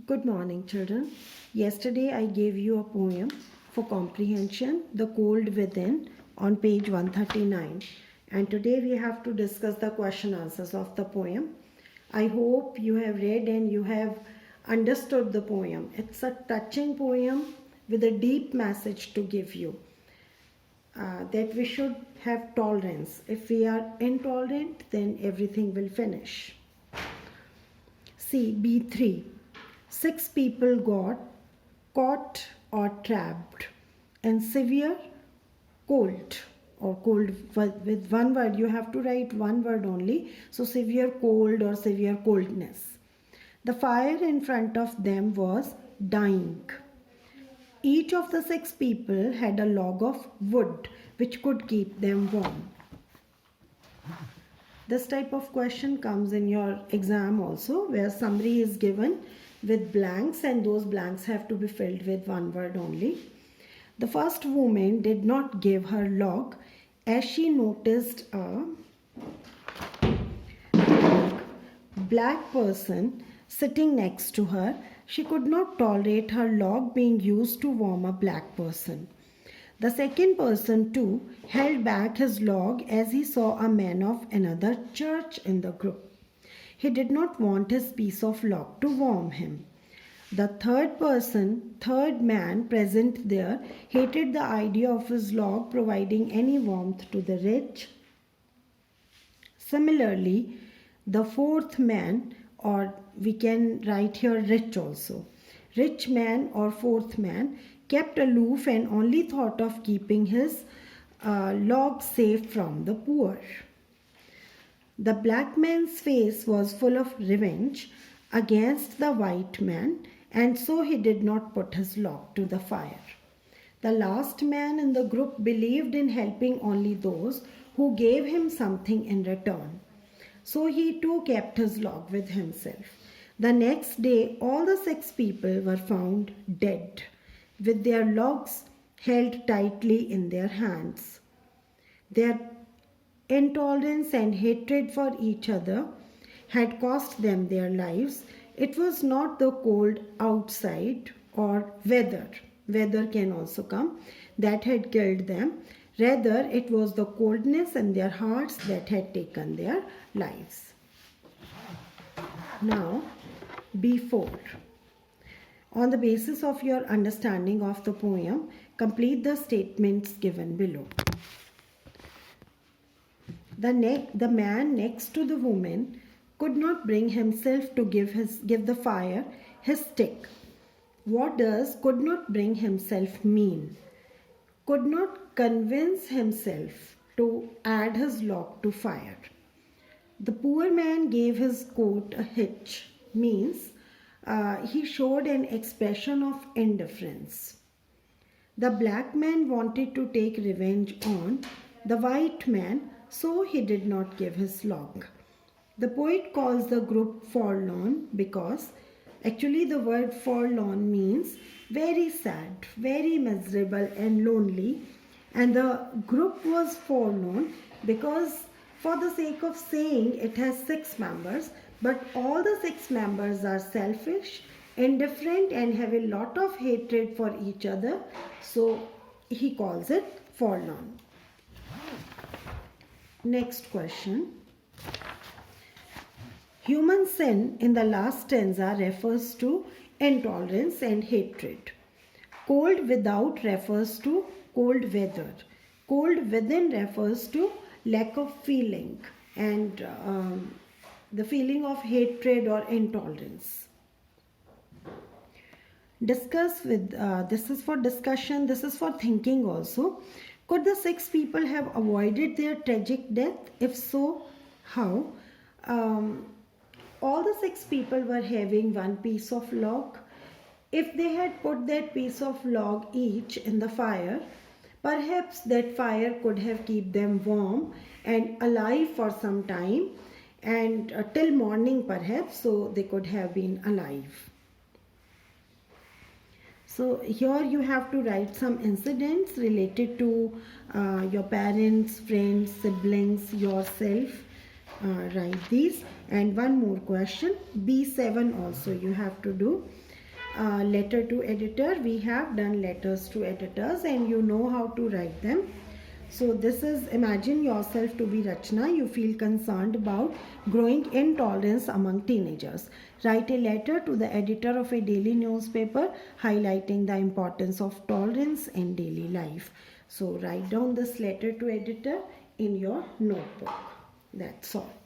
Good morning, children. Yesterday I gave you a poem for comprehension, The Cold Within, on page 139. And today we have to discuss the question answers of the poem. I hope you have read and you have understood the poem. It's a touching poem with a deep message to give you. That we should have tolerance. If we are intolerant, then everything will finish. See, B3. 6 people got caught or trapped in severe cold or cold with one word. You have to write one word only. So severe cold or severe coldness. The fire in front of them was dying. Each of the 6 people had a log of wood which could keep them warm. This type of question comes in your exam also, where summary is given with blanks and those blanks have to be filled with one word only. The first woman did not give her log as she noticed a black person sitting next to her. She could not tolerate her log being used to warm a black person. The second person too held back his log as he saw a man of another church in the group. He did not want his piece of log to warm him. The third man present there, hated the idea of his log providing any warmth to the rich. Similarly, the fourth man, or we can write here rich also, rich man or fourth man, kept aloof and only thought of keeping his log safe from the poor. The black man's face was full of revenge against the white man, and so he did not put his log to the fire. The last man in the group believed in helping only those who gave him something in return. So he too kept his log with himself. The next day, all the 6 people were found dead, with their logs held tightly in their hands. Their intolerance and hatred for each other had cost them their lives. It was not the cold outside or weather can also come, that had killed them. Rather, it was the coldness in their hearts that had taken their lives. Now, B4. On the basis of your understanding of the poem, complete the statements given below. The man next to the woman could not bring himself to give the fire his stick. What does could not bring himself mean? Could not convince himself to add his log to fire. The poor man gave his coat a hitch, means he showed an expression of indifference. The black man wanted to take revenge on the white man, so he did not give his log. The poet calls the group forlorn because actually the word forlorn means very sad, very miserable and lonely, and the group was forlorn because for the sake of saying it has 6 members, but all the 6 members are selfish, indifferent and have a lot of hatred for each other, so he calls it forlorn. Next question. Human sin in the last stanza refers to intolerance and hatred. Cold without refers to cold weather. Cold within refers to lack of feeling and the feeling of hatred or intolerance. Discuss with, this is for discussion, this is for thinking also. Could the 6 people have avoided their tragic death? If so, how? All the 6 people were having one piece of log. If they had put that piece of log each in the fire, perhaps that fire could have kept them warm and alive for some time and till morning perhaps, so they could have been alive. So here you have to write some incidents related to your parents, friends, siblings, yourself. Write these. And one more question, B7 also you have to do. letter to editor. We have done letters to editors and you know how to write them. So this is, imagine yourself to be Rachna. You feel concerned about growing intolerance among teenagers. Write a letter to the editor of a daily newspaper highlighting the importance of tolerance in daily life. So write down this letter to editor in your notebook. That's all.